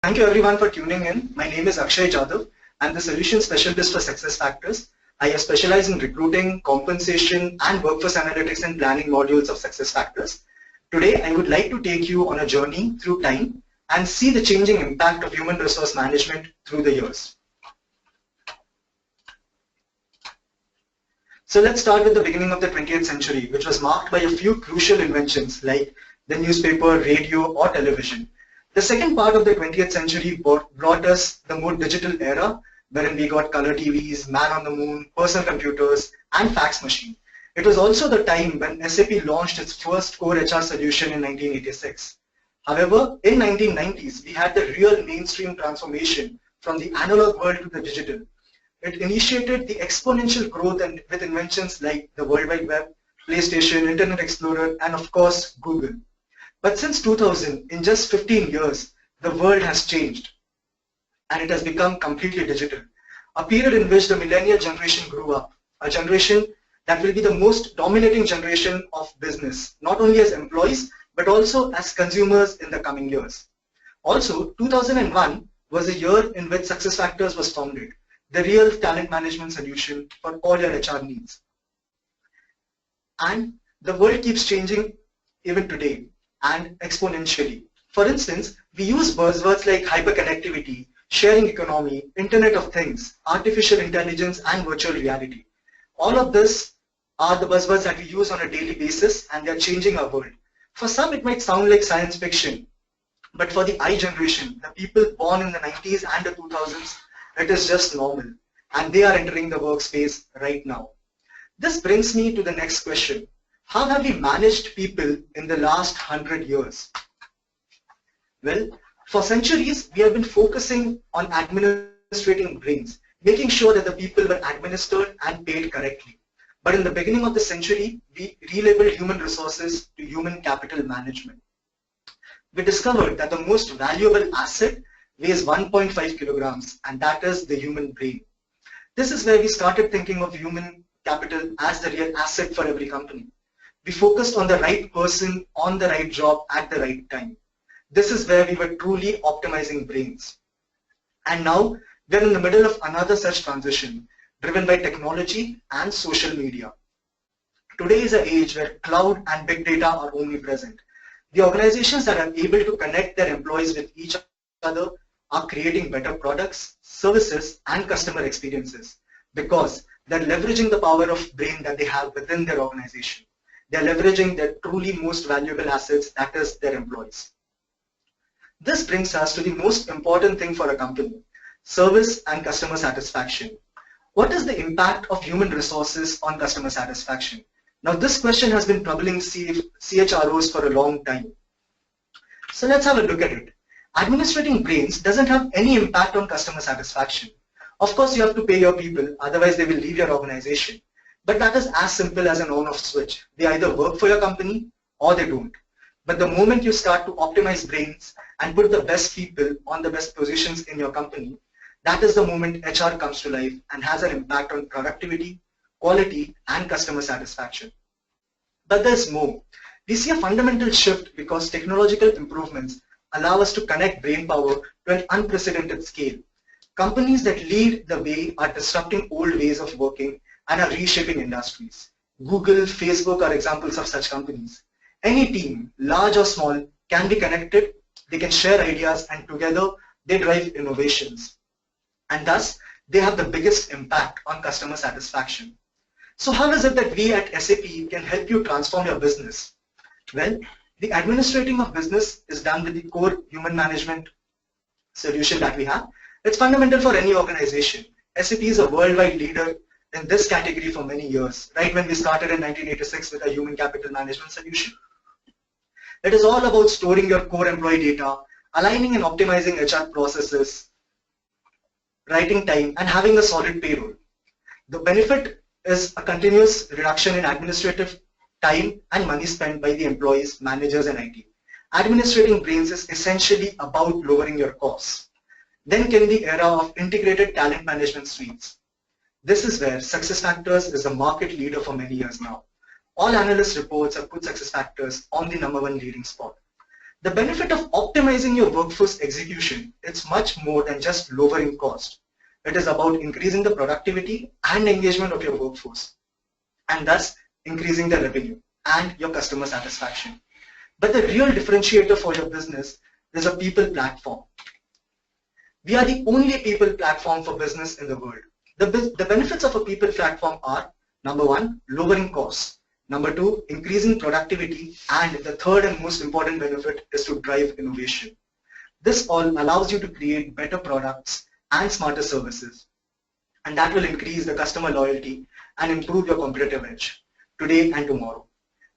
Thank you everyone for tuning in. My name is Akshay Jadhav. I'm the Solution Specialist for SuccessFactors. I have specialized in recruiting, compensation, and workforce analytics and planning modules of SuccessFactors. Today, I would like to take you on a journey through time and see the changing impact of human resource management through the years. So let's start with the beginning of the 20th century, which was marked by a few crucial inventions like the newspaper, radio, or television. The second part of the 20th century brought us the more digital era, wherein we got color TVs, man on the moon, personal computers, and fax machine. It was also the time when SAP launched its first core HR solution in 1986. However, in 1990s, we had the real mainstream transformation from the analog world to the digital. It initiated the exponential growth with inventions like the World Wide Web, PlayStation, Internet Explorer, and of course, Google. But since 2000, in just 15 years, the world has changed and it has become completely digital. A period in which the millennial generation grew up, a generation that will be the most dominating generation of business, not only as employees, but also as consumers in the coming years. Also, 2001 was a year in which SuccessFactors was founded, the real talent management solution for all your HR needs. And the world keeps changing even today, and exponentially. For instance, we use buzzwords like hyperconnectivity, sharing economy, Internet of Things, artificial intelligence, and virtual reality. All of this are the buzzwords that we use on a daily basis, and they're changing our world. For some, it might sound like science fiction, but for the I generation, the people born in the 90s and the 2000s, it is just normal, and they are entering the workspace right now. This brings me to the next question. How have we managed people in the last 100 years? Well, for centuries, we have been focusing on administrating brains, making sure that the people were administered and paid correctly. But in the beginning of the century, we relabeled human resources to human capital management. We discovered that the most valuable asset weighs 1.5 kilograms, and that is the human brain. This is where we started thinking of human capital as the real asset for every company. We focused on the right person on the right job at the right time. This is where we were truly optimizing brains. And now we're in the middle of another such transition, driven by technology and social media. Today is an age where cloud and big data are omnipresent. The organizations that are able to connect their employees with each other are creating better products, services, and customer experiences because they're leveraging the power of brain that they have within their organization. They're leveraging their truly most valuable assets, that is their employees. This brings us to the most important thing for a company, service and customer satisfaction. What is the impact of human resources on customer satisfaction? Now this question has been troubling CHROs for a long time. So let's have a look at it. Administrating brains doesn't have any impact on customer satisfaction. Of course, you have to pay your people, otherwise they will leave your organization. But that is as simple as an on-off switch. They either work for your company or they don't. But the moment you start to optimize brains and put the best people on the best positions in your company, that is the moment HR comes to life and has an impact on productivity, quality, and customer satisfaction. But there's more. We see a fundamental shift because technological improvements allow us to connect brain power to an unprecedented scale. Companies that lead the way are disrupting old ways of working and are reshaping industries. Google, Facebook are examples of such companies. Any team, large or small, can be connected, they can share ideas, and together they drive innovations. And thus, they have the biggest impact on customer satisfaction. So how is it that we at SAP can help you transform your business? Well, the administrating of business is done with the core human management solution that we have. It's fundamental for any organization. SAP is a worldwide leader in this category for many years, right when we started in 1986 with a human capital management solution. It is all about storing your core employee data, aligning and optimizing HR processes, writing time, and having a solid payroll. The benefit is a continuous reduction in administrative time and money spent by the employees, managers, and IT. Administrating brains is essentially about lowering your costs. Then came the era of integrated talent management suites. This is where SuccessFactors is a market leader for many years now. All analyst reports have put SuccessFactors on the #1 leading spot. The benefit of optimizing your workforce execution is much more than just lowering cost. It is about increasing the productivity and engagement of your workforce, and thus increasing the revenue and your customer satisfaction. But the real differentiator for your business is a people platform. We are the only people platform for business in the world. The benefits of a people platform are, number one, lowering costs. Number two, increasing productivity, and the third and most important benefit is to drive innovation. This all allows you to create better products and smarter services, and that will increase the customer loyalty and improve your competitive edge today and tomorrow.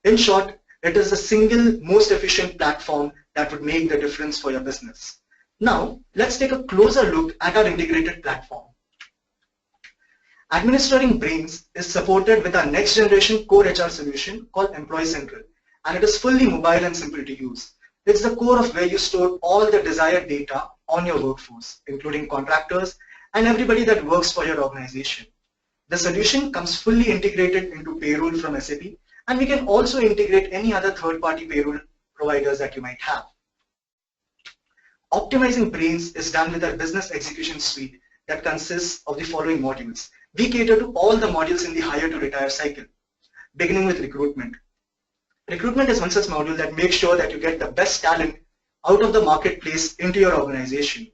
In short, it is the single most efficient platform that would make the difference for your business. Now, let's take a closer look at our integrated platform. Administering Brains is supported with our next generation core HR solution called Employee Central, and it is fully mobile and simple to use. It's the core of where you store all the desired data on your workforce, including contractors and everybody that works for your organization. The solution comes fully integrated into payroll from SAP, and we can also integrate any other third-party payroll providers that you might have. Optimizing Brains is done with our business execution suite that consists of the following modules. We cater to all the modules in the hire to retire cycle, beginning with recruitment. Recruitment is one such module that makes sure that you get the best talent out of the marketplace into your organization.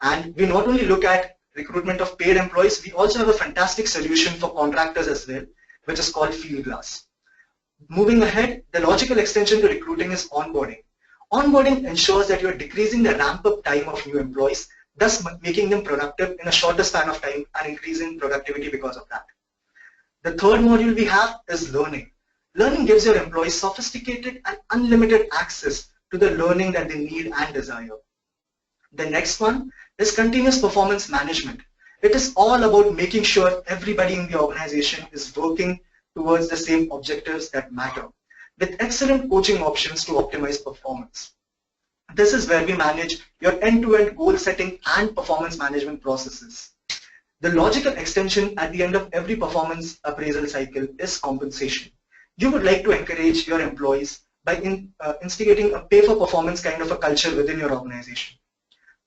And we not only look at recruitment of paid employees, we also have a fantastic solution for contractors as well, which is called Fieldglass. Moving ahead, the logical extension to recruiting is onboarding. Onboarding ensures that you are decreasing the ramp-up time of new employees, thus making them productive in a shorter span of time and increasing productivity because of that. The third module we have is learning. Learning gives your employees sophisticated and unlimited access to the learning that they need and desire. The next one is continuous performance management. It is all about making sure everybody in the organization is working towards the same objectives that matter, with excellent coaching options to optimize performance. This is where we manage your end-to-end goal setting and performance management processes. The logical extension at the end of every performance appraisal cycle is compensation. You would like to encourage your employees by instigating a pay-for-performance kind of a culture within your organization.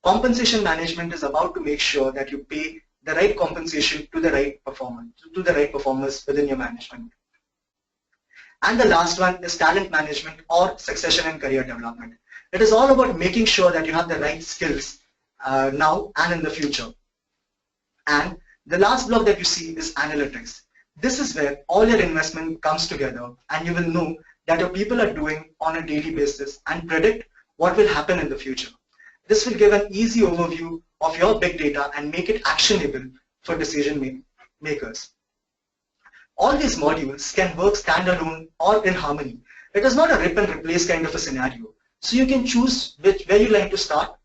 Compensation management is about to make sure that you pay the right compensation to the right performers within your management. And the last one is talent management or succession and career development. It is all about making sure that you have the right skills now and in the future. And the last block that you see is analytics. This is where all your investment comes together, and you will know that your people are doing on a daily basis and predict what will happen in the future. This will give an easy overview of your big data and make it actionable for decision makers. All these modules can work standalone or in harmony. It is not a rip and replace kind of a scenario. So you can choose where you like to start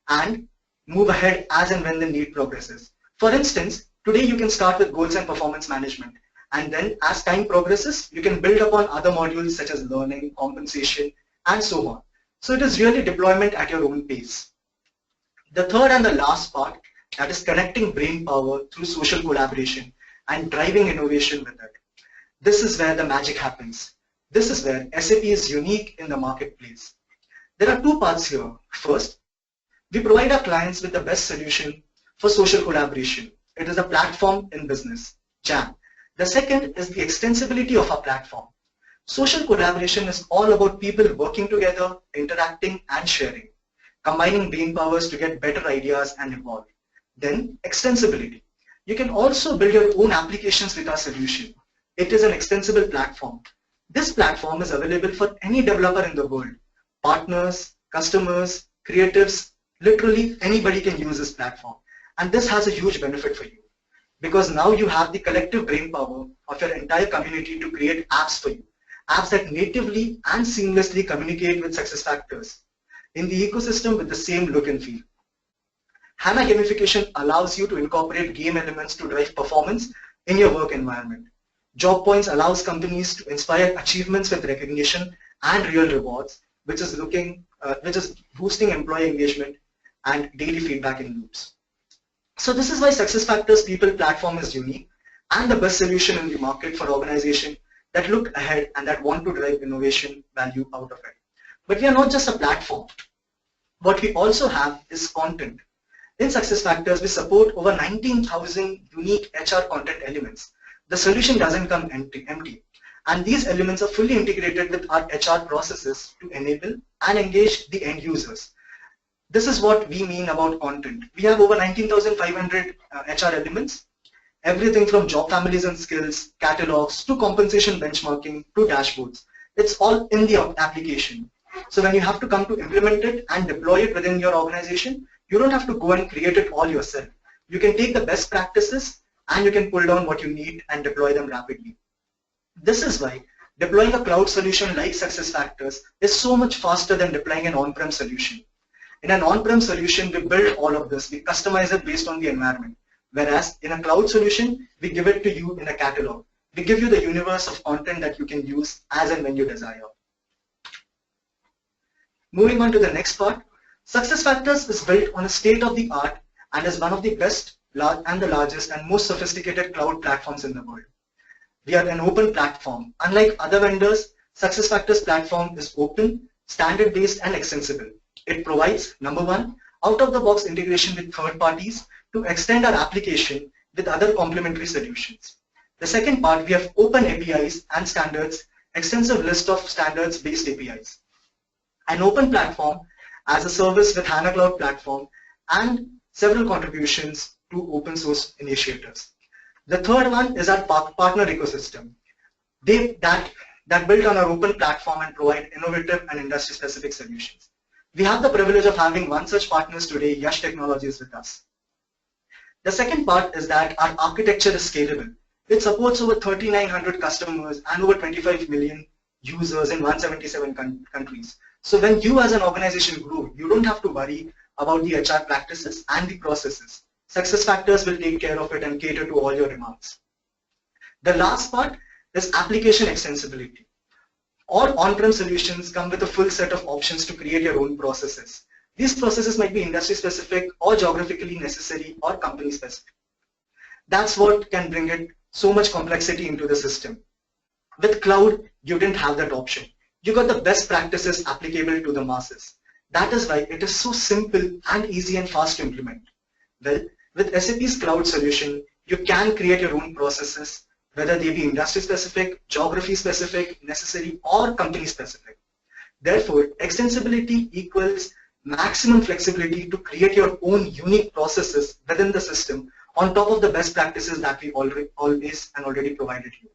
and move ahead as and when the need progresses. For instance, today you can start with goals and performance management, and then as time progresses, you can build upon other modules such as learning, compensation, and so on. So it is really deployment at your own pace. The third and the last part, that is connecting brain power through social collaboration and driving innovation with it. This is where the magic happens. This is where SAP is unique in the marketplace. There are two parts here. First, we provide our clients with the best solution for social collaboration. It is a platform in business, Jam. The second is the extensibility of our platform. Social collaboration is all about people working together, interacting and sharing, combining brain powers to get better ideas and evolve. Then extensibility. You can also build your own applications with our solution. It is an extensible platform. This platform is available for any developer in the world. Partners, customers, creatives, literally anybody can use this platform. And this has a huge benefit for you, because now you have the collective brain power of your entire community to create apps for you. Apps that natively and seamlessly communicate with SuccessFactors in the ecosystem with the same look and feel. HANA gamification allows you to incorporate game elements to drive performance in your work environment. Job Points allows companies to inspire achievements with recognition and real rewards, which is boosting employee engagement and daily feedback in loops. So this is why SuccessFactors People Platform is unique and the best solution in the market for organizations that look ahead and that want to drive innovation value out of it. But we are not just a platform. What we also have is content. In SuccessFactors, we support over 19,000 unique HR content elements. The solution doesn't come empty. And these elements are fully integrated with our HR processes to enable and engage the end users. This is what we mean about content. We have over 19,500 HR elements, everything from job families and skills, catalogs, to compensation benchmarking, to dashboards. It's all in the application. So when you have to come to implement it and deploy it within your organization, you don't have to go and create it all yourself. You can take the best practices and you can pull down what you need and deploy them rapidly. This is why deploying a cloud solution like SuccessFactors is so much faster than deploying an on-prem solution. In an on-prem solution, we build all of this, we customize it based on the environment. Whereas in a cloud solution, we give it to you in a catalog. We give you the universe of content that you can use as and when you desire. Moving on to the next part, SuccessFactors is built on a state-of-the-art and is one of the best and the largest and most sophisticated cloud platforms in the world. We are an open platform. Unlike other vendors, SuccessFactors platform is open, standard-based and extensible. It provides, number one, out-of-the-box integration with third parties to extend our application with other complementary solutions. The second part, we have open APIs and standards, extensive list of standards-based APIs. An open platform as a service with HANA Cloud Platform and several contributions to open source initiatives. The third one is our partner ecosystem. That built on our open platform and provide innovative and industry-specific solutions. We have the privilege of having one such partners today, YASH Technologies, with us. The second part is that our architecture is scalable. It supports over 3,900 customers and over 25 million users in 177 countries. So when you as an organization grow, you don't have to worry about the HR practices and the processes. SuccessFactors will take care of it and cater to all your demands. The last part is application extensibility. All on-prem solutions come with a full set of options to create your own processes. These processes might be industry-specific or geographically necessary or company-specific. That's what can bring it so much complexity into the system. With cloud, you didn't have that option. You got the best practices applicable to the masses. That is why it is so simple and easy and fast to implement. Well, with SAP's cloud solution, you can create your own processes, whether they be industry-specific, geography-specific, necessary, or company-specific. Therefore, extensibility equals maximum flexibility to create your own unique processes within the system on top of the best practices that we already provided you.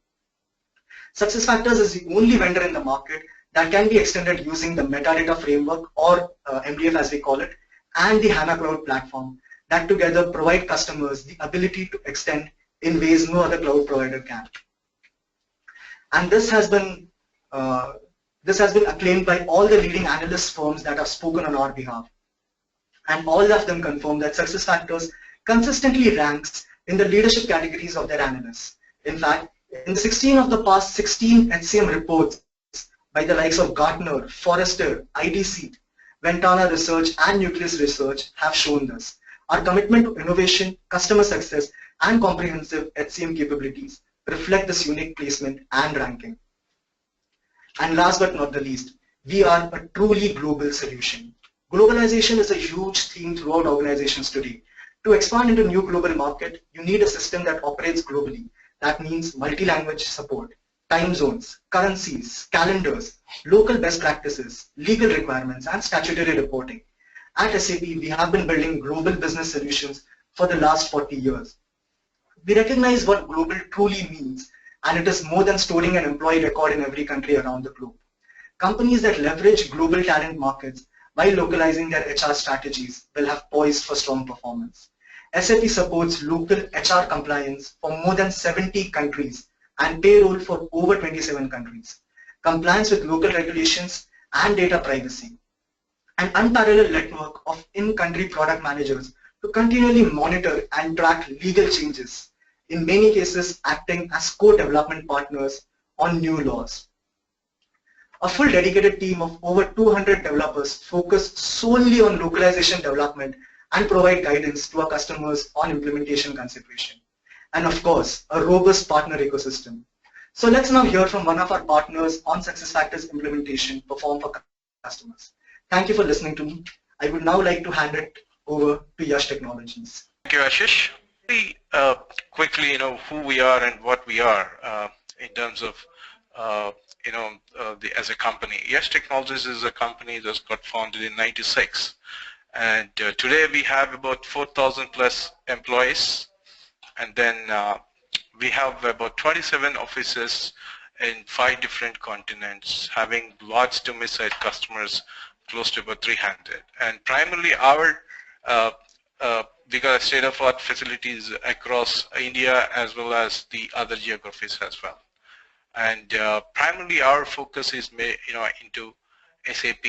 SuccessFactors is the only vendor in the market that can be extended using the metadata framework, or MDF as we call it, and the HANA Cloud Platform that together provide customers the ability to extend in ways no other cloud provider can. And this has been acclaimed by all the leading analyst firms that have spoken on our behalf. And all of them confirm that SuccessFactors consistently ranks in the leadership categories of their analysts. In fact, in 16 of the past 16 HCM reports by the likes of Gartner, Forrester, IDC, Ventana Research and Nucleus Research have shown this. Our commitment to innovation, customer success and comprehensive HCM capabilities reflect this unique placement and ranking. And last but not the least, we are a truly global solution. Globalization is a huge theme throughout organizations today. To expand into new global market, you need a system that operates globally. That means multi-language support, time zones, currencies, calendars, local best practices, legal requirements, and statutory reporting. At SAP, we have been building global business solutions for the last 40 years. We recognize what global truly means, and it is more than storing an employee record in every country around the globe. Companies that leverage global talent markets while localizing their HR strategies will have poised for strong performance. SAP supports local HR compliance for more than 70 countries and payroll for over 27 countries, compliance with local regulations and data privacy, an unparalleled network of in-country product managers to continually monitor and track legal changes, in many cases acting as co-development partners on new laws. A full dedicated team of over 200 developers focus solely on localization development and provide guidance to our customers on implementation consideration. And of course, a robust partner ecosystem. So let's now hear from one of our partners on SuccessFactors implementation performed for customers. Thank you for listening to me. I would now like to hand it over to Yash Technologies. Thank you, Ashish. Quickly, who we are and what we are in terms of, as a company. YASH Technologies is a company that got founded in '96, and today we have about 4,000 plus employees, and then we have about 27 offices in 5 different continents, having large to mid-sized customers, close to about 300. And primarily we got state-of-art facilities across India as well as the other geographies as well. And primarily our focus is into SAP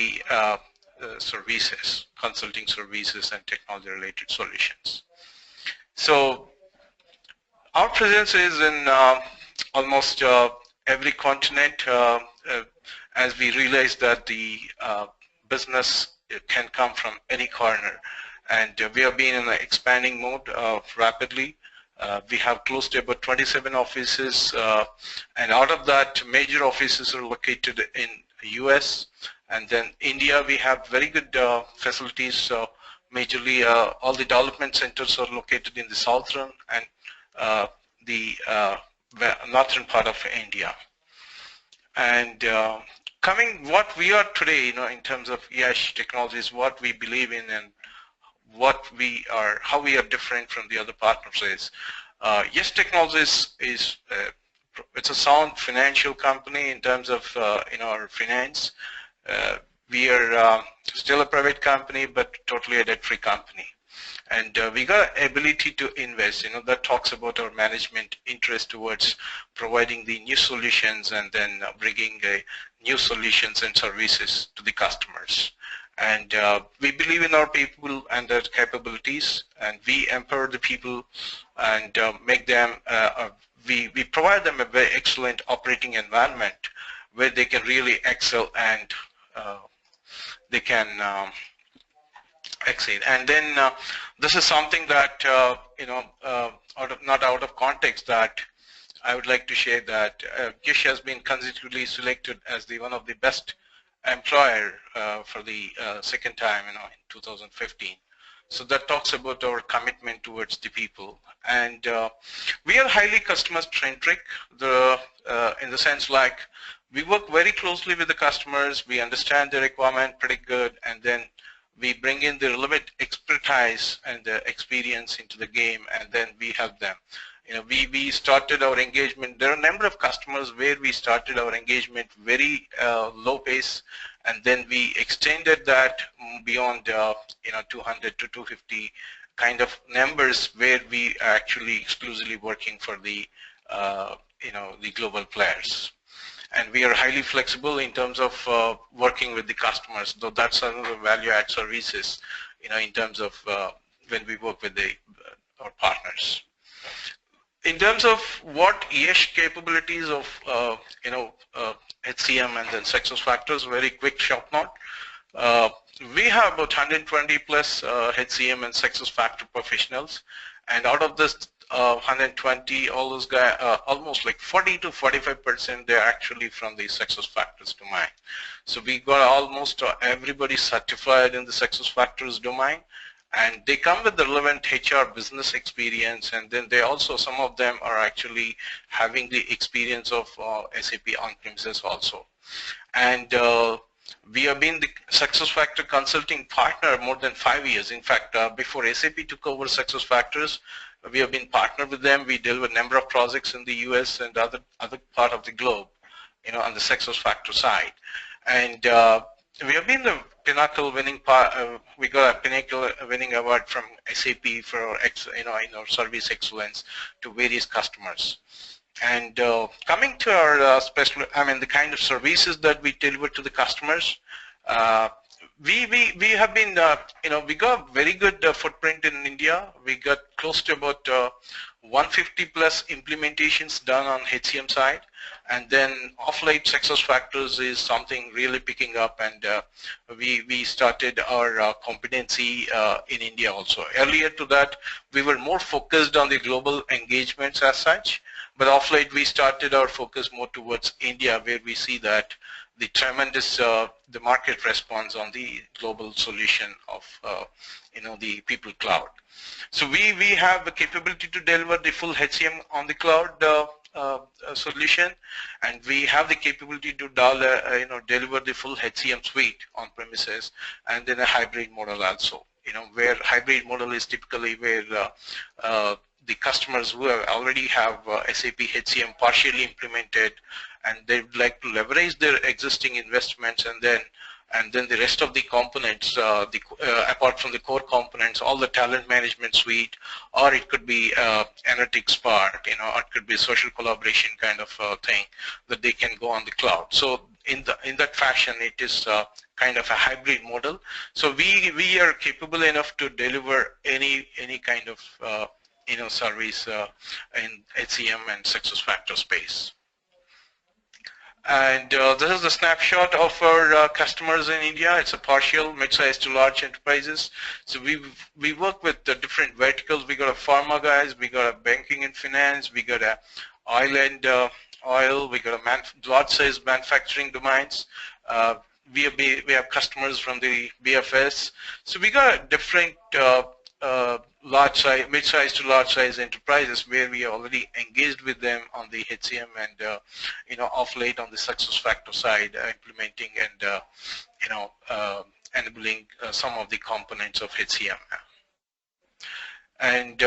services, consulting services and technology-related solutions. So our presence is in almost every continent, as we realize that the business can come from any corner. And we have been in an expanding mode rapidly. We have close to about 27 offices, and out of that, major offices are located in the US. And then India, we have very good facilities. So majorly, all the development centers are located in the southern and the northern part of India. And coming what we are today, in terms of YASH Technologies, what we believe in and what we are, how we are different from the other partners is, YASH Technologies is it's a sound financial company in terms of our finance. We are still a private company, but totally a debt-free company. And we got ability to invest. That talks about our management interest towards providing the new solutions and then bringing new solutions and services to the customers. And we believe in our people and their capabilities, and we empower the people and make them, we provide them a very excellent operating environment where they can really excel and they can exceed. And then this is something that, not out of context, that I would like to share that YASH has been consecutively selected as one of the best employer for the second time in 2015. So that talks about our commitment towards the people. And we are highly customer-centric, in the sense like we work very closely with the customers, we understand the requirement pretty good, and then we bring in the relevant expertise and the experience into the game, and then we help them. We started our engagement. There are a number of customers where we started our engagement very low pace, and then we extended that beyond 200 to 250 kind of numbers, where we are actually exclusively working for the the global players. And we are highly flexible in terms of working with the customers, though that's another value-add services, in terms of when we work with our partners. In terms of what YASH capabilities of HCM and then SuccessFactors, very quick short note. We have about 120 plus HCM and SuccessFactors professionals, and out of this 120, all those guys, almost like 40 to 45%, they're actually from the SuccessFactors domain. So we got almost everybody certified in the SuccessFactors domain, and they come with the relevant HR business experience, and then they also, some of them are actually having the experience of SAP on-premises also. And we have been the SuccessFactors consulting partner more than 5 years. In fact, before SAP took over SuccessFactors, we have been partnered with them. We deal with a number of projects in the US and other part of the globe, on the SuccessFactors side. And we have been the Pinnacle winning we got a Pinnacle winning award from SAP for our our service excellence to various customers. And coming to our the kind of services that we deliver to the customers, we have been we got very good footprint in India. We got close to about 150 plus implementations done on HCM side, and then of late SuccessFactors is something really picking up, and we started our competency in India also. Earlier to that, we were more focused on the global engagements as such, but of late we started our focus more towards India, where we see that the tremendous the market response on the global solution of the people cloud. So we have the capability to deliver the full HCM on the cloud solution, and we have the capability to deliver the full HCM suite on premises, and then a hybrid model also. Where hybrid model is typically where the customers who already have SAP HCM partially implemented, and they would like to leverage their existing investments, and then the rest of the components, apart from the core components, all the talent management suite, or it could be analytics part, or it could be social collaboration kind of thing that they can go on the cloud. So in that fashion, it is kind of a hybrid model. So we are capable enough to deliver any kind of service in HCM and SuccessFactors space. And this is a snapshot of our customers in India. It's a partial, mid-sized to large enterprises. So we work with the different verticals. We got a pharma guys, we got a banking and finance, we got a oil and oil, we got a large-sized manufacturing domains. We have customers from the BFS. So we got a different large-size, mid-sized to large-size enterprises where we are already engaged with them on the HCM and of late on the SuccessFactors side, implementing and enabling some of the components of HCM. And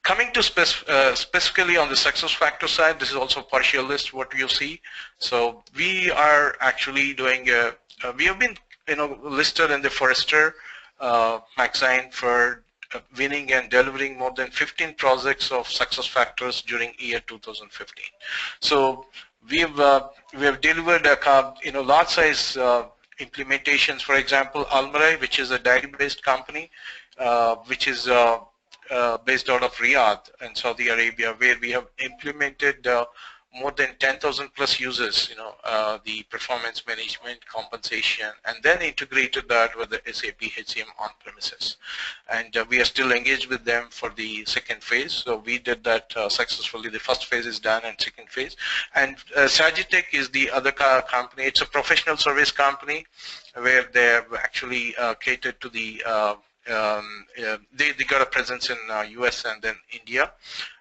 coming to specifically on the SuccessFactors side, this is also a partial list what you see. So we are actually doing we have been listed in the Forrester magazine for winning and delivering more than 15 projects of SuccessFactors during year 2015. So we have delivered large size implementations. For example, Almarai, which is a dairy-based company, which is based out of Riyadh in Saudi Arabia, where we have implemented more than 10,000 plus users, the performance management, compensation, and then integrated that with the SAP HCM on premises. And we are still engaged with them for the second phase. So we did that successfully. The first phase is done, and second phase. And Sagitech is the other company. It's a professional service company where they have actually catered to the they got a presence in US and then India,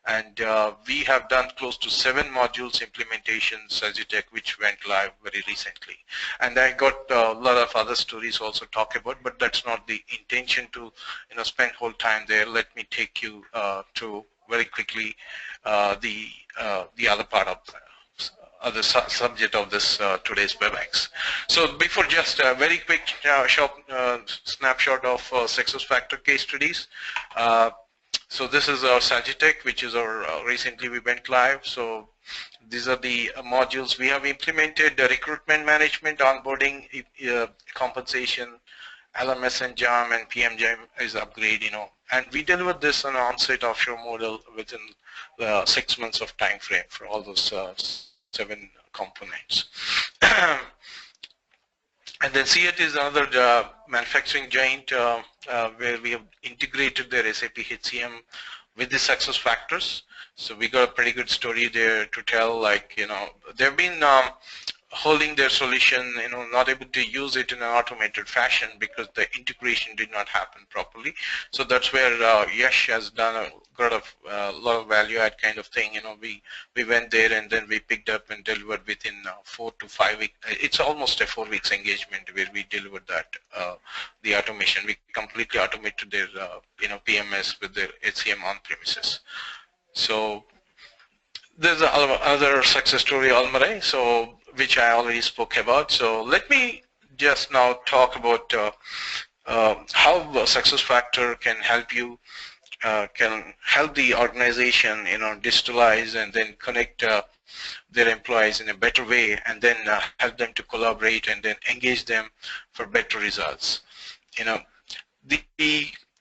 and we have done close to 7 modules implementations, Sagitech, which went live very recently. And I got a lot of other stories also talk about, but that's not the intention to spend whole time there. Let me take you to very quickly the other part of the subject of this today's WebEx. So before, just a very quick short snapshot of SuccessFactors case studies. So this is our Sagitech, which is our recently we went live. So these are the modules we have implemented: recruitment management, onboarding, compensation, LMS and Jam, and PM Jam is upgrade. And we delivered this on an on-site offshore model within 6 months of time frame for all those 7 components. And then CET is another manufacturing giant where we have integrated their SAP HCM with the SuccessFactors. So we got a pretty good story there to tell. Like they've been holding their solution, not able to use it in an automated fashion because the integration did not happen properly. So that's where YASH has done a lot of value add kind of thing. We went there and then we picked up and delivered within 4 to 5 weeks. It's almost a 4 weeks engagement where we delivered that the automation. We completely automated their PMS with their HCM on premises. So there's another success story, Almarai, so which I already spoke about. So let me just now talk about how SuccessFactors can help you, can help the organization, digitalize and then connect their employees in a better way, and then help them to collaborate and then engage them for better results.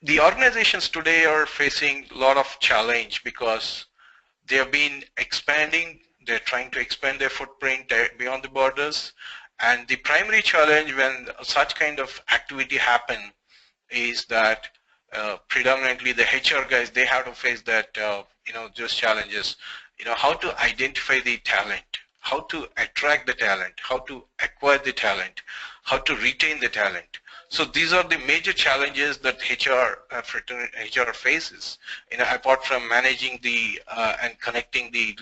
The organizations today are facing a lot of challenge because they have been expanding. They're trying to expand their footprint beyond the borders, and the primary challenge when such kind of activity happen is that predominantly the HR guys, they have to face that those challenges. How to identify the talent, how to attract the talent, how to acquire the talent, how to retain the talent. So these are the major challenges that HR faces. Apart from managing the and connecting the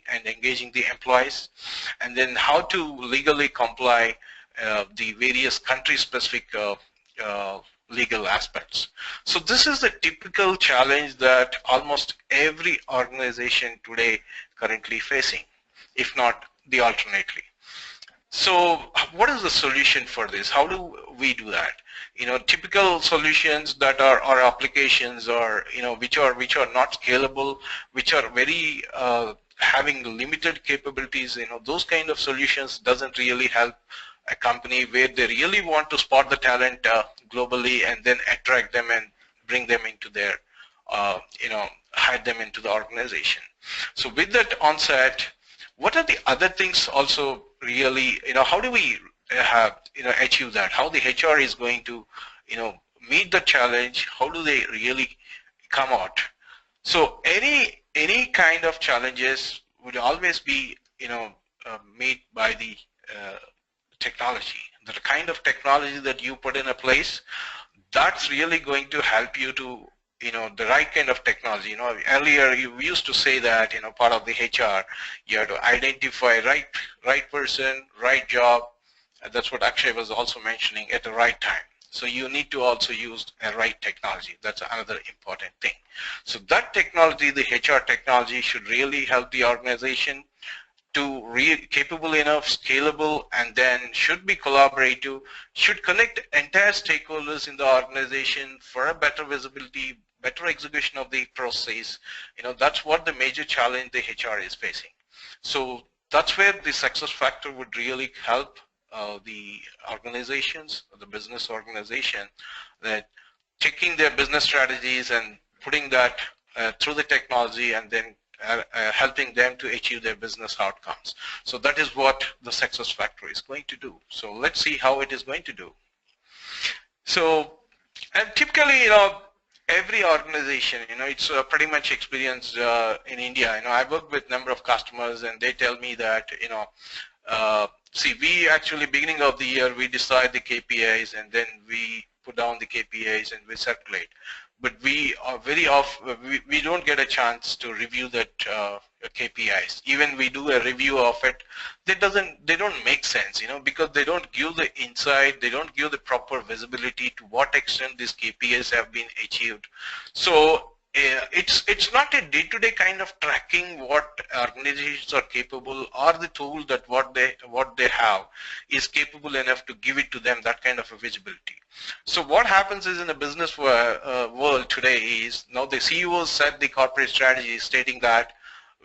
and engaging the employees, and then how to legally comply the various country-specific legal aspects. So this is the typical challenge that almost every organization today currently facing, if not the alternately. So what is the solution for this? How do we do that? Typical solutions that are applications, or which are not scalable, which are very having limited capabilities. Those kind of solutions doesn't really help a company where they really want to spot the talent globally and then attract them and bring them into their hire them into the organization. So with that onset, what are the other things also really, how do we have, achieve that? How the HR is going to, meet the challenge? How do they really come out? So any kind of challenges would always be, made by the technology. The kind of technology that you put in a place, that's really going to help you to, the right kind of technology. Earlier you used to say that, part of the HR, you have to identify right person, right job. That's what Akshay was also mentioning, at the right time. So you need to also use a right technology. That's another important thing. So that technology, the HR technology, should really help the organization to capable enough, scalable, and then should be collaborative, should connect entire stakeholders in the organization for a better visibility, better execution of the process. That's what the major challenge the HR is facing. So that's where the SuccessFactor would really help the organizations, the business organization, that taking their business strategies and putting that through the technology, and then helping them to achieve their business outcomes. So that is what the SuccessFactor is going to do. So let's see how it is going to do. So, and typically, every organization, it's pretty much experienced in India. I work with a number of customers, and they tell me that, see, we actually, beginning of the year, we decide the KPIs, and then we put down the KPIs and we circulate. But we are very often, we don't get a chance to review that KPIs. Even we do a review of it, they don't make sense, because they don't give the insight, they don't give the proper visibility to what extent these KPIs have been achieved. So it's not a day-to-day kind of tracking what organizations are capable, or the tool that what they have is capable enough to give it to them, that kind of a visibility. So what happens is, in the business world today, is now the CEOs set the corporate strategy stating that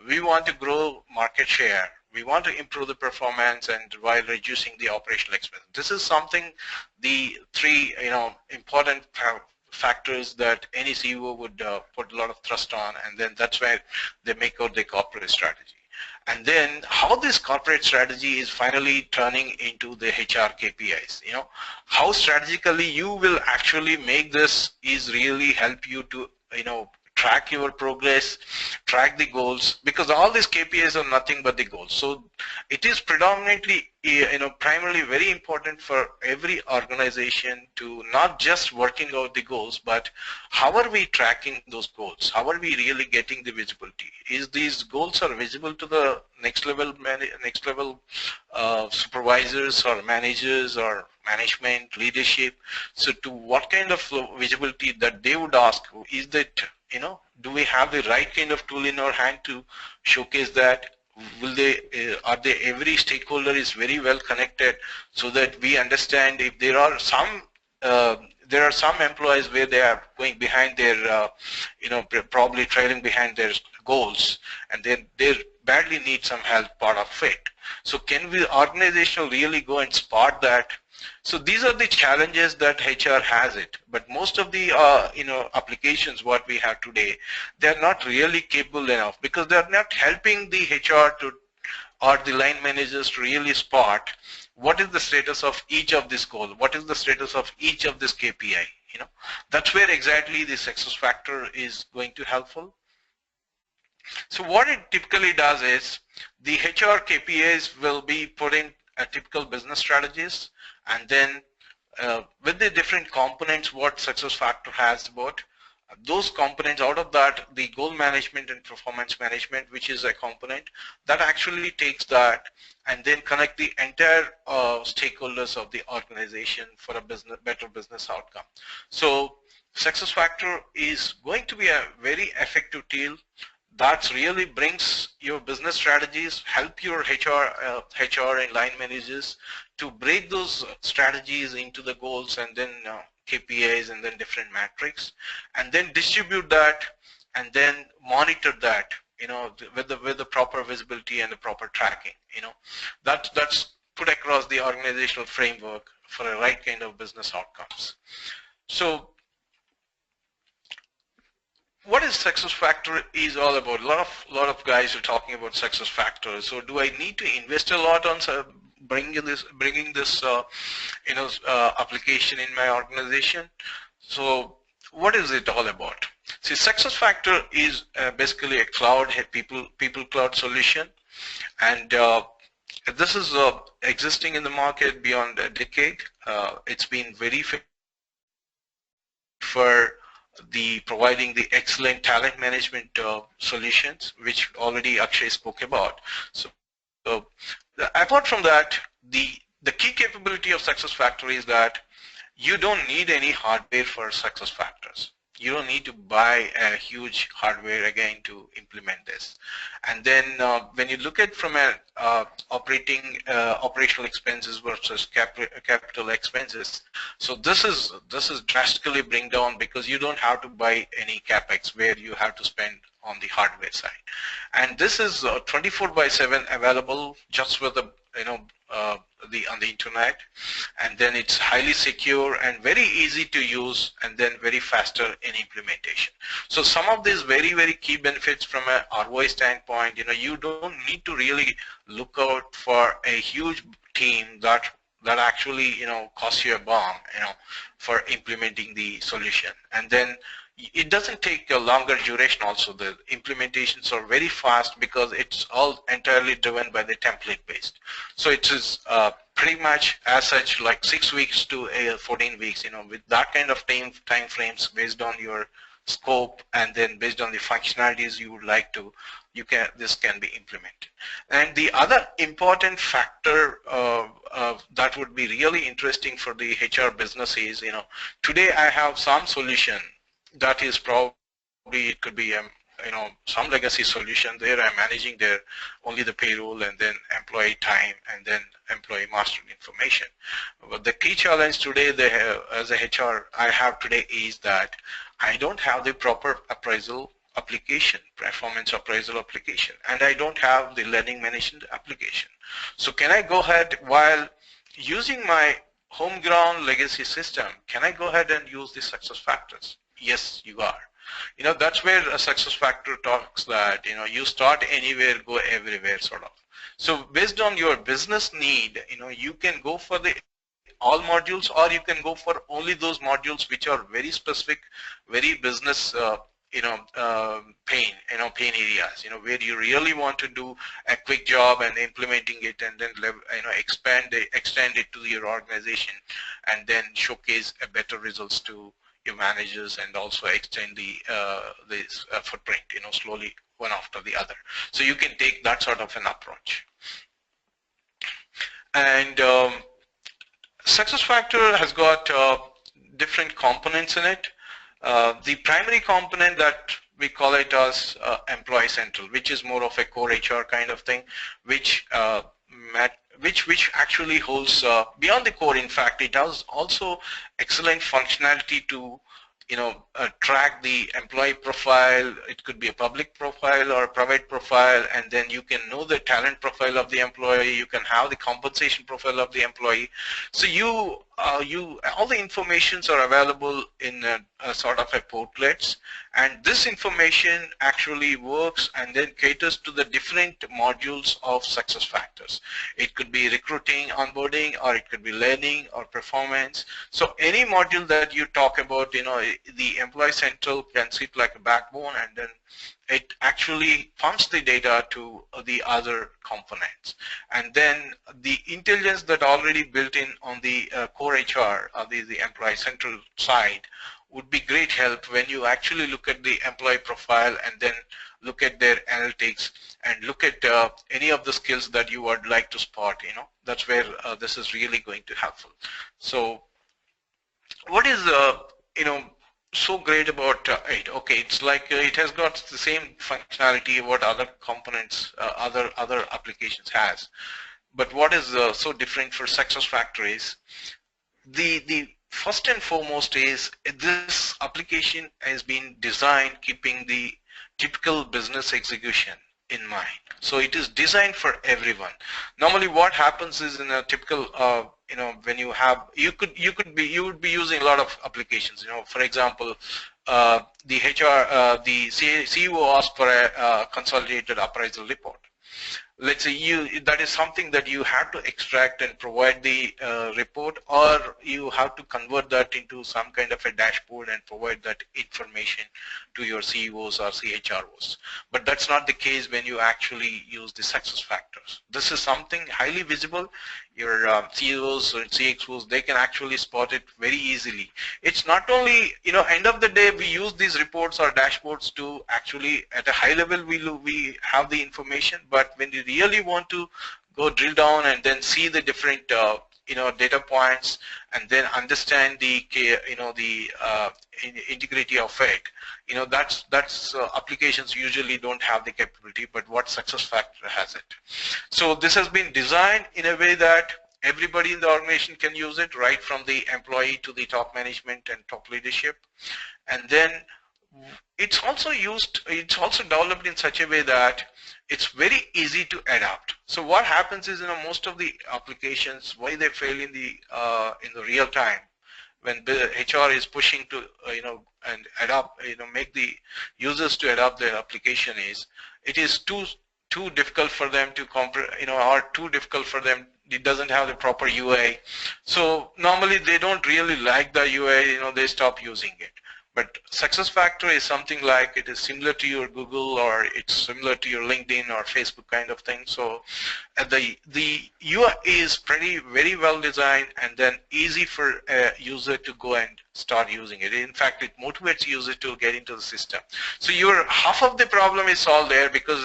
we want to grow market share, we want to improve the performance, and while reducing the operational expense. This is something, the three important factors that any CEO would put a lot of thrust on, and then that's where they make out the corporate strategy. And then how this corporate strategy is finally turning into the HR KPIs, how strategically you will actually make this is really help you to, track your progress, track the goals, because all these KPIs are nothing but the goals. So it is predominantly, primarily very important for every organization to not just working out the goals, but how are we tracking those goals? How are we really getting the visibility? Is these goals are visible to the next level supervisors or managers or management leadership? So to what kind of visibility that they would ask, is that, do we have the right kind of tool in our hand to showcase that? Will they, are they, every stakeholder is very well connected, so that we understand if there are some employees where they are going behind their, probably trailing behind their goals, and then they badly need some help part of it. So can we organization really go and spot that? So these are the challenges that HR has it, but most of the applications what we have today, they're not really capable enough, because they're not helping the HR to, or the line managers to really spot what is the status of each of this goal, what is the status of each of this KPI. That's where exactly the SuccessFactor is going to helpful. So what it typically does is the HR KPIs will be put in a typical business strategies, and then with the different components what SuccessFactor has about, those components, out of that the goal management and performance management, which is a component that actually takes that and then connect the entire stakeholders of the organization for a better business outcome. So SuccessFactor is going to be a very effective tool that really brings your business strategies, help your HR and line managers to break those strategies into the goals and then KPIs and then different metrics, and then distribute that and then monitor that, with the proper visibility and the proper tracking. That's put across the organizational framework for a right kind of business outcomes. So what is SuccessFactor is all about? A lot of guys are talking about SuccessFactor. So do I need to invest a lot on bringing this application in my organization? So what is it all about? See, SuccessFactor is basically a cloud people cloud solution, and this is existing in the market beyond a decade. It's been very for providing the excellent talent management solutions, which already Akshay spoke about. So apart from that, the key capability of SuccessFactor is that you don't need any hardware for SuccessFactors. You don't need to buy a huge hardware again to implement this. And then when you look at from a operational expenses versus capital expenses, so this is drastically bring down, because you don't have to buy any capex where you have to spend on the hardware side. And this is 24/7 available just with the on the internet, and then it's highly secure and very easy to use, and then very faster in implementation. So some of these very key benefits from a ROI standpoint, you don't need to really look out for a huge team that actually costs you a bomb for implementing the solution. And then it doesn't take a longer duration also. The implementations are very fast because it's all entirely driven by the template based. So it is pretty much as such like 6 weeks to 14 weeks, with that kind of time frames based on your scope and then based on the functionalities you would like to, this can be implemented. And the other important factor that would be really interesting for the HR business is, today I have some solution that is probably, it could be some legacy solution there. I'm managing only the payroll and then employee time and then employee master information. But the key challenge today as a HR I have today is that I don't have the proper appraisal application, performance appraisal application, and I don't have the learning management application. So can I go ahead, while using my homegrown legacy system, can I go ahead and use the SuccessFactors? Yes, you are. That's where a SuccessFactor talks that, you start anywhere, go everywhere sort of. So based on your business need, you can go for the all modules, or you can go for only those modules which are very specific, very business pain areas, where you really want to do a quick job and implementing it, and then extend it to your organization, and then showcase a better results to your managers, and also extend the footprint, slowly one after the other. So you can take that sort of an approach. And SuccessFactor has got different components in it. The primary component that we call it as Employee Central, which is more of a core HR kind of thing, which actually holds beyond the core. In fact, it has also excellent functionality to track the employee profile. It could be a public profile or a private profile, and then you can know the talent profile of the employee. You can have the compensation profile of the employee. So all the informations are available in a sort of a portlets, and this information actually works and then caters to the different modules of SuccessFactors. It could be recruiting, onboarding, or it could be learning or performance. So any module that you talk about, the Employee Central can sit like a backbone, and then it actually pumps the data to the other components. And then the intelligence that already built in on the core HR, the Employee Central side, would be great help when you actually look at the employee profile and then look at their analytics and look at any of the skills that you would like to spot. That's where this is really going to helpful. So what is so great about it? Okay, it's like it has got the same functionality what other components, other applications has. But what is so different for SuccessFactors is the first and foremost is this application has been designed keeping the typical business execution in mind. So it is designed for everyone. Normally what happens is in a typical when you have, you would be using a lot of applications. For example, the CEO asks for a consolidated appraisal report. Let's say that is something that you have to extract and provide the report, or you have to convert that into some kind of a dashboard and provide that information to your CEOs or CHROs. But that's not the case when you actually use the SuccessFactors. This is something highly visible. Your CEOs or CXOs, they can actually spot it very easily. It's not only, end of the day, we use these reports or dashboards to actually, at a high level, we have the information, but when you really want to go drill down and then see the different data points and then understand the integrity of it, that's applications usually don't have the capability, but what SuccessFactors has it. So this has been designed in a way that everybody in the organization can use it, right from the employee to the top management and top leadership. And then it's also developed in such a way that it's very easy to adapt. So what happens is, most of the applications, why they fail in the real time, when the HR is pushing to and adopt, make the users to adopt their application, is it is too difficult for them to or too difficult for them. It doesn't have the proper UI. So normally they don't really like the UI. They stop using it. But SuccessFactors is something like, it is similar to your Google, or it's similar to your LinkedIn or Facebook kind of thing. So the UI is very well designed, and then easy for a user to go and start using it. In fact, it motivates users to get into the system. So half of the problem is solved there, because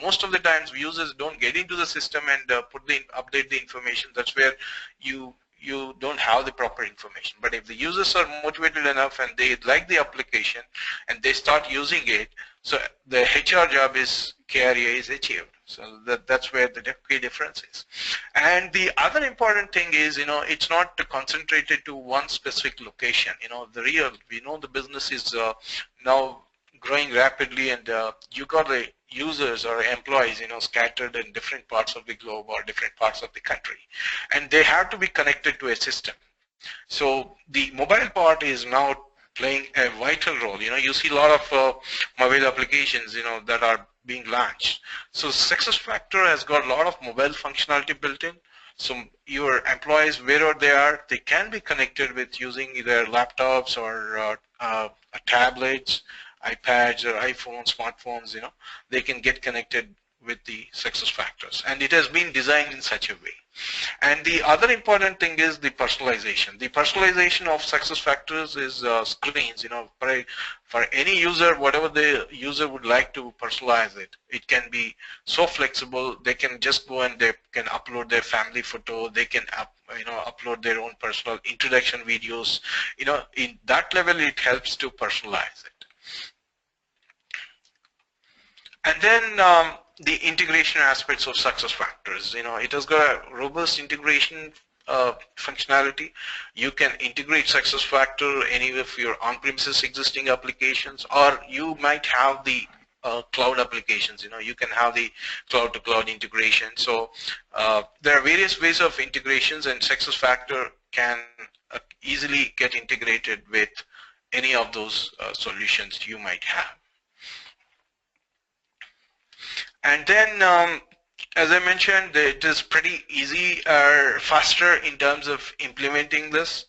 most of the times users don't get into the system and update the information. That's where you don't have the proper information. But if the users are motivated enough and they like the application and they start using it, so the HR job KRA is achieved. So that's where the key difference is. And the other important thing is, it's not concentrated to one specific location. We know the business is now growing rapidly, and you got the users or employees scattered in different parts of the globe or different parts of the country, and they have to be connected to a system. So the mobile part is now playing a vital role. You see a lot of mobile applications that are being launched. So SuccessFactors has got a lot of mobile functionality built in. So your employees, wherever they are, they can be connected with using either laptops or tablets, iPads or iPhones, smartphones. They can get connected with the SuccessFactors, and it has been designed in such a way. And the other important thing is the personalization. The personalization of SuccessFactors is screens. For any user, whatever the user would like to personalize it, it can be so flexible. They can just go and they can upload their family photo. They can upload their own personal introduction videos. In that level, it helps to personalize it. And then the integration aspects of SuccessFactors. It has got a robust integration functionality. You can integrate SuccessFactors any of your on-premises existing applications, or you might have the cloud applications. You can have the cloud-to-cloud integration. So there are various ways of integrations, and SuccessFactors can easily get integrated with any of those solutions you might have. And then, as I mentioned, it is pretty easy or faster in terms of implementing this.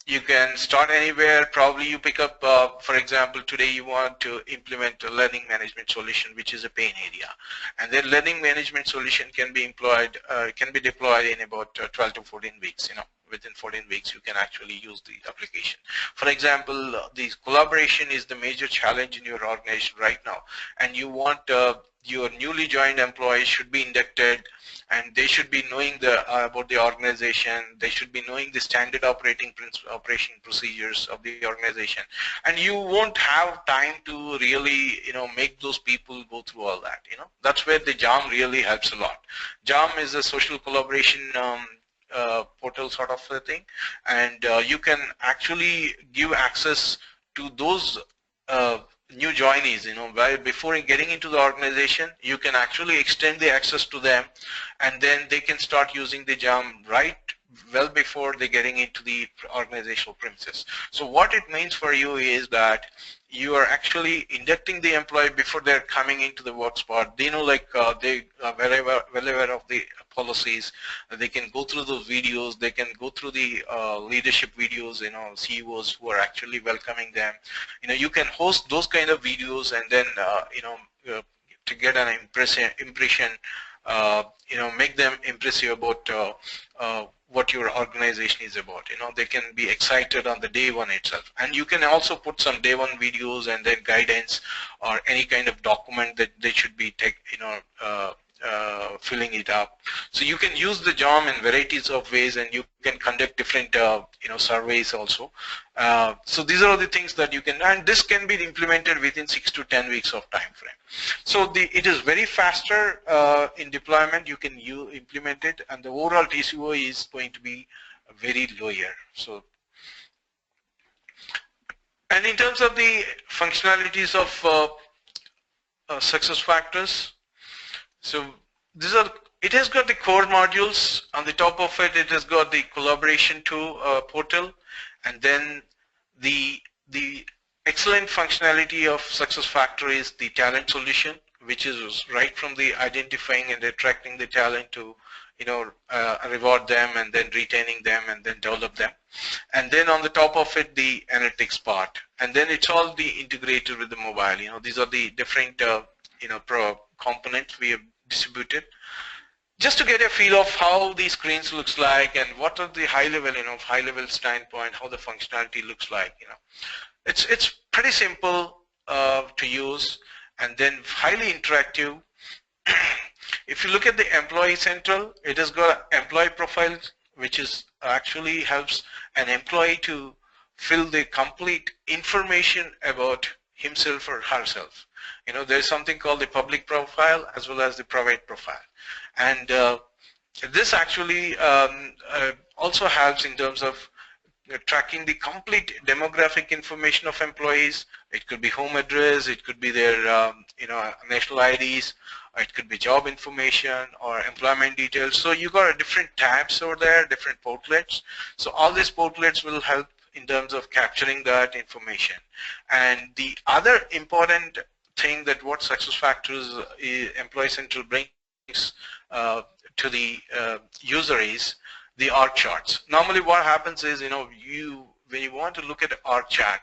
You can start anywhere. Probably you pick up, for example, today you want to implement a learning management solution, which is a pain area, and then learning management solution can be employed, can be deployed in about 12 to 14 weeks. Within 14 weeks, you can actually use the application. For example, the collaboration is the major challenge in your organization right now, and you want your newly joined employees should be inducted, and they should be knowing about the organization. They should be knowing the standard operation procedures of the organization, and you won't have time to really make those people go through all that. That's where the Jam really helps a lot. Jam is a social collaboration portal sort of a thing, and you can actually give access to those new joinees, before getting into the organization. You can actually extend the access to them, and then they can start using the Jam right well before they're getting into the organizational premises. So what it means for you is that you are actually inducting the employee before they're coming into the work spot. They know, like they are well aware of the policies. They can go through those videos. They can go through the leadership videos, CEOs who are actually welcoming them. You can host those kind of videos, and then to get an impression, make them impressive about what your organization is about. They can be excited on the day one itself. And you can also put some day one videos and then guidance or any kind of document that they should be filling it up. So you can use the Jam in varieties of ways, and you can conduct different surveys also. So these are the things that you can, and this can be implemented within 6 to 10 weeks of time frame. So it is very faster in deployment. You can implement it, and the overall TCO is going to be very lower. So, and in terms of the functionalities of SuccessFactors, so it has got the core modules. On the top of it, it has got the collaboration tool portal, and then the excellent functionality of SuccessFactors is the talent solution, which is right from the identifying and attracting the talent to reward them, and then retaining them, and then develop them. And then on the top of it, the analytics part, and then it's all the integrated with the mobile. These are the different components we have distributed, just to get a feel of how the screens looks like, and what are the high level standpoint, how the functionality looks like. It's pretty simple to use, and then highly interactive. If you look at the Employee Central, it has got employee profiles, which is actually helps an employee to fill the complete information about himself or herself. There's something called the public profile as well as the private profile, and this actually also helps in terms of tracking the complete demographic information of employees. It could be home address, it could be their national IDs, it could be job information or employment details. So you got different tabs over there, different portlets. So all these portlets will help in terms of capturing that information. And the other important thing that what SuccessFactors Employee Central brings to the user is the org charts. Normally what happens is, when you want to look at org chart,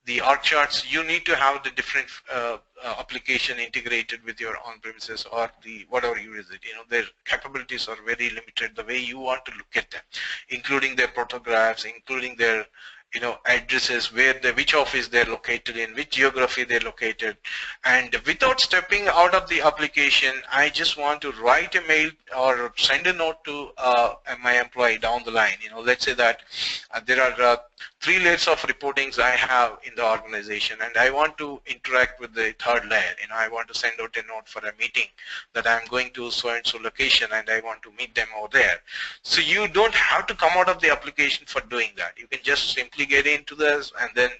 the org charts, you need to have the different application integrated with your on-premises or the whatever you use it. Their capabilities are very limited the way you want to look at them, including their photographs, including their addresses, which office they're located in, which geography they're located. And without stepping out of the application, I just want to write a mail or send a note to my employee down the line. Let's say that there are 3 layers of reportings I have in the organization, and I want to interact with the 3rd layer. I want to send out a note for a meeting that I'm going to so-and-so location, and I want to meet them over there. So you don't have to come out of the application for doing that. You can just simply get into this, and then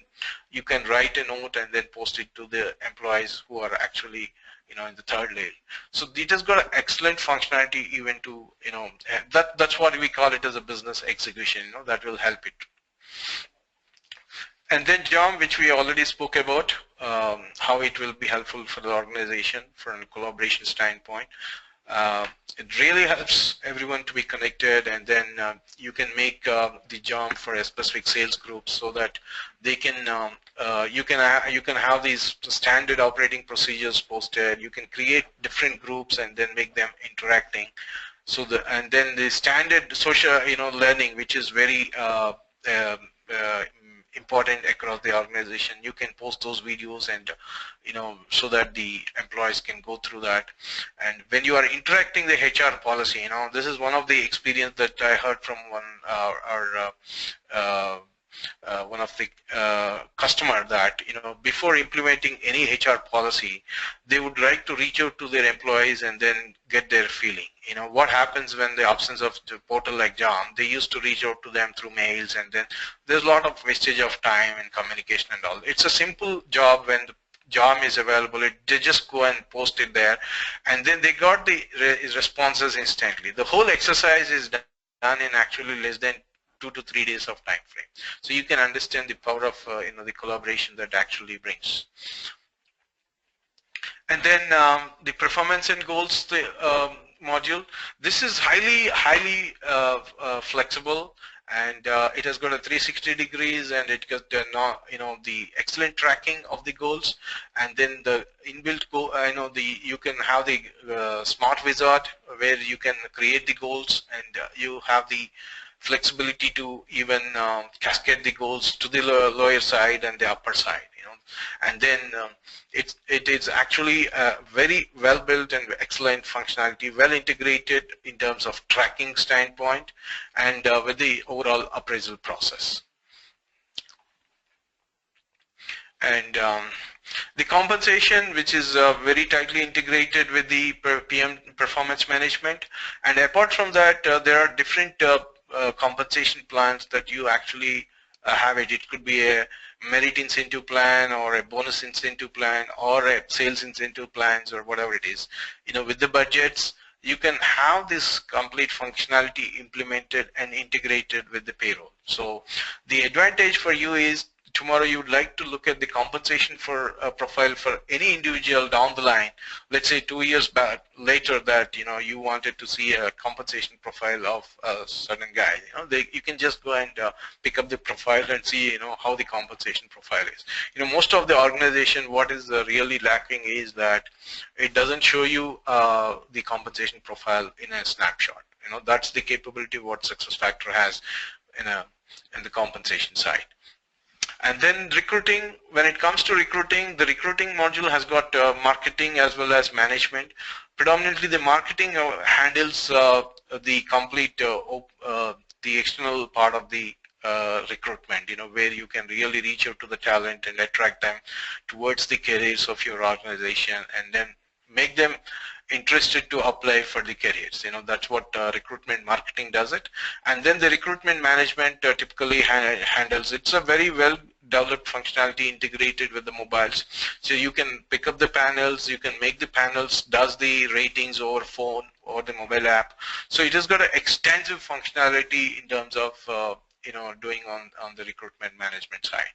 you can write a note and then post it to the employees who are actually in the 3rd layer. So it has got an excellent functionality even to, that's what we call it as a business execution, that will help it. And then Jam, which we already spoke about, how it will be helpful for the organization from a collaboration standpoint. It really helps everyone to be connected, and then you can make the jam for a specific sales group so that they can you can have these standard operating procedures posted. You can create different groups and then make them interacting. So and then the standard social learning, which is very important across the organization, you can post those videos and so that the employees can go through that. And when you are interacting the HR policy, this is one of the experience that I heard from one of the customer, that before implementing any HR policy, they would like to reach out to their employees and then get their feeling. What happens when the absence of the portal like Jam, they used to reach out to them through mails, and then there's a lot of wastage of time and communication and all. It's a simple job when the Jam is available. They just go and post it there, and then they got the responses instantly. The whole exercise is done in actually less than 2 to 3 days of time frame. So you can understand the power of the collaboration that actually brings. And then the performance and goals module. This is highly flexible, and it has got a 360 degrees, and it got the excellent tracking of the goals, and then the inbuilt goal. You can have the smart wizard where you can create the goals, and you have the flexibility to even cascade the goals to the lower side and the upper side. And then it is actually very well built and excellent functionality, well integrated in terms of tracking standpoint, and with the overall appraisal process. And the compensation, which is very tightly integrated with the PM performance management. And apart from that, there are different compensation plans that you actually have it. It could be a merit incentive plan, or a bonus incentive plan, or a sales incentive plans, or whatever it is. With the budgets, you can have this complete functionality implemented and integrated with the payroll. So the advantage for you is, tomorrow you would like to look at the compensation for a profile for any individual down the line. Let's say 2 years back later that you wanted to see a compensation profile of a certain guy. You can just go and pick up the profile and see how the compensation profile is. Most of the organization, what is really lacking is that it doesn't show you the compensation profile in a snapshot. That's the capability what SuccessFactors has in the compensation side. And then recruiting, when it comes to recruiting, the recruiting module has got marketing as well as management. Predominantly the marketing handles the complete, the external part of the recruitment, where you can really reach out to the talent and attract them towards the careers of your organization, and then make them interested to apply for the careers. That's what recruitment marketing does it. And then the recruitment management typically handles. It's a very well developed functionality integrated with the mobiles. So you can pick up the panels, you can make the panels, does the ratings over phone or the mobile app. So it has got an extensive functionality in terms of doing on the recruitment management side,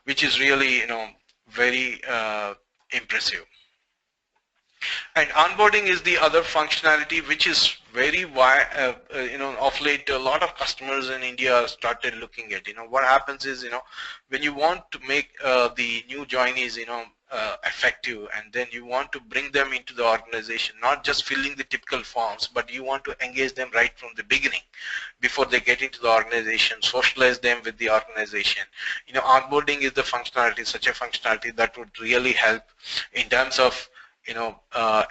which is really very impressive. And onboarding is the other functionality, which is very of late a lot of customers in India started looking at. What happens is, when you want to make the new joinees effective, and then you want to bring them into the organization, not just filling the typical forms, but you want to engage them right from the beginning before they get into the organization, socialize them with the organization. Onboarding is the functionality, such a functionality that would really help in terms of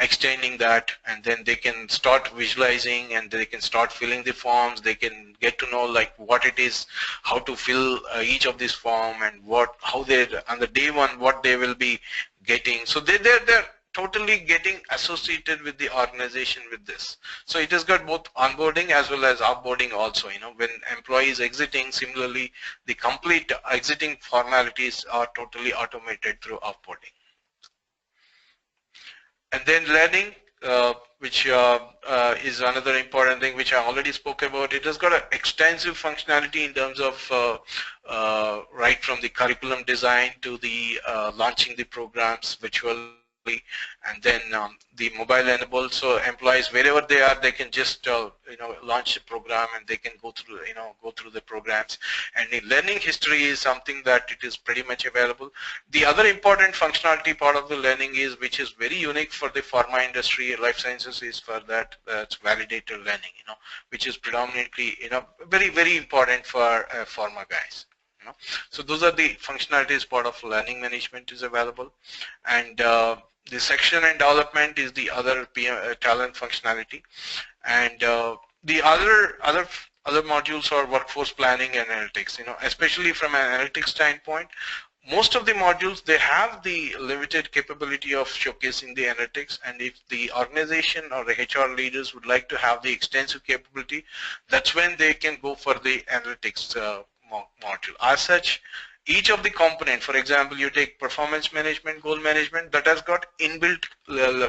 extending that, and then they can start visualizing, and they can start filling the forms. They can get to know like what it is, how to fill each of these form, and how they on the day one what they will be getting. So they're totally getting associated with the organization with this. So it has got both onboarding as well as offboarding also. When employees exiting, similarly the complete exiting formalities are totally automated through offboarding. And then learning, which is another important thing which I already spoke about. It has got an extensive functionality in terms of right from the curriculum design to the launching the programs, virtual and then the mobile enabled, so employees wherever they are, they can just launch a program and they can go through the programs. And the learning history is something that it is pretty much available. The other important functionality part of the learning is, which is very unique for the pharma industry, life sciences, is for that's validator learning, which is predominantly very important for pharma guys. So those are the functionalities part of learning management is available. And the section and development is the other talent functionality. And the other modules are workforce planning and analytics. Especially from an analytics standpoint, most of the modules, they have the limited capability of showcasing the analytics, and if the organization or the HR leaders would like to have the extensive capability, that's when they can go for the analytics module. As such, each of the component, for example, you take performance management, goal management, that has got inbuilt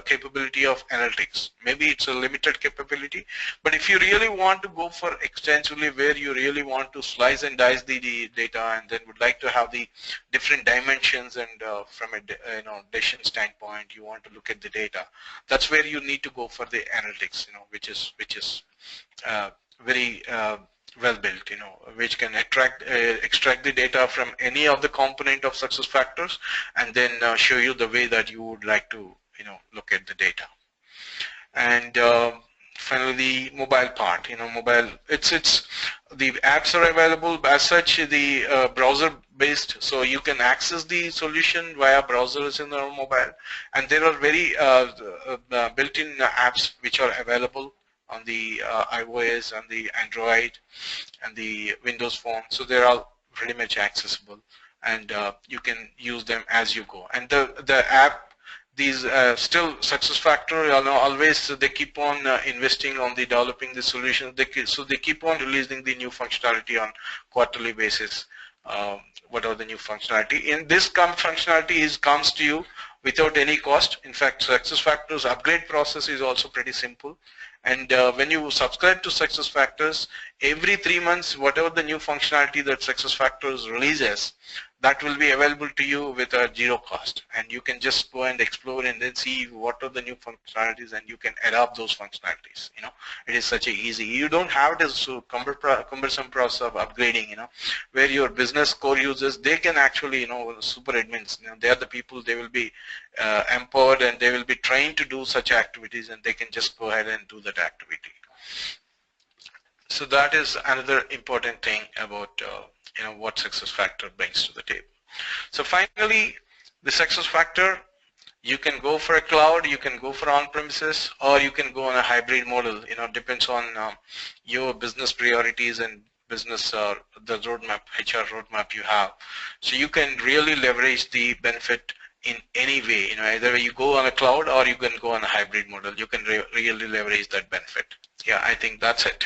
capability of analytics. Maybe it's a limited capability, but if you really want to go for extensively, where you really want to slice and dice the data, and then would like to have the different dimensions, and from a decision standpoint, you want to look at the data, that's where you need to go for the analytics, which is very well built, which can extract the data from any of the component of SuccessFactors, and then show you the way that you would like to look at the data. And finally, the mobile part. Mobile, it's the apps are available as such, the browser based, so you can access the solution via browsers in our mobile, and there are very built-in apps which are available on the iOS and the Android and the Windows Phone, so they're all pretty much accessible, and you can use them as you go. And the app, these still SuccessFactors, always they keep on investing on the developing the solutions. So they keep on releasing the new functionality on quarterly basis. What are the new functionality? And this functionality comes to you without any cost. In fact, SuccessFactors upgrade process is also pretty simple. And when you subscribe to SuccessFactors, every 3 months, whatever the new functionality that SuccessFactors releases, that will be available to you with a zero cost. And you can just go and explore and then see what are the new functionalities, and you can adopt those functionalities. It is such a easy. You don't have this cumbersome process of upgrading, where your business core users, they can actually, super admins, they are the people, they will be empowered, and they will be trained to do such activities, and they can just go ahead and do that activity. So that is another important thing about what SuccessFactors brings to the table. So finally, the SuccessFactors, you can go for a cloud, you can go for on-premises, or you can go on a hybrid model. Depends on your business priorities and business the roadmap, HR roadmap you have. So you can really leverage the benefit in any way. Either you go on a cloud or you can go on a hybrid model. You can really leverage that benefit. Yeah, I think that's it.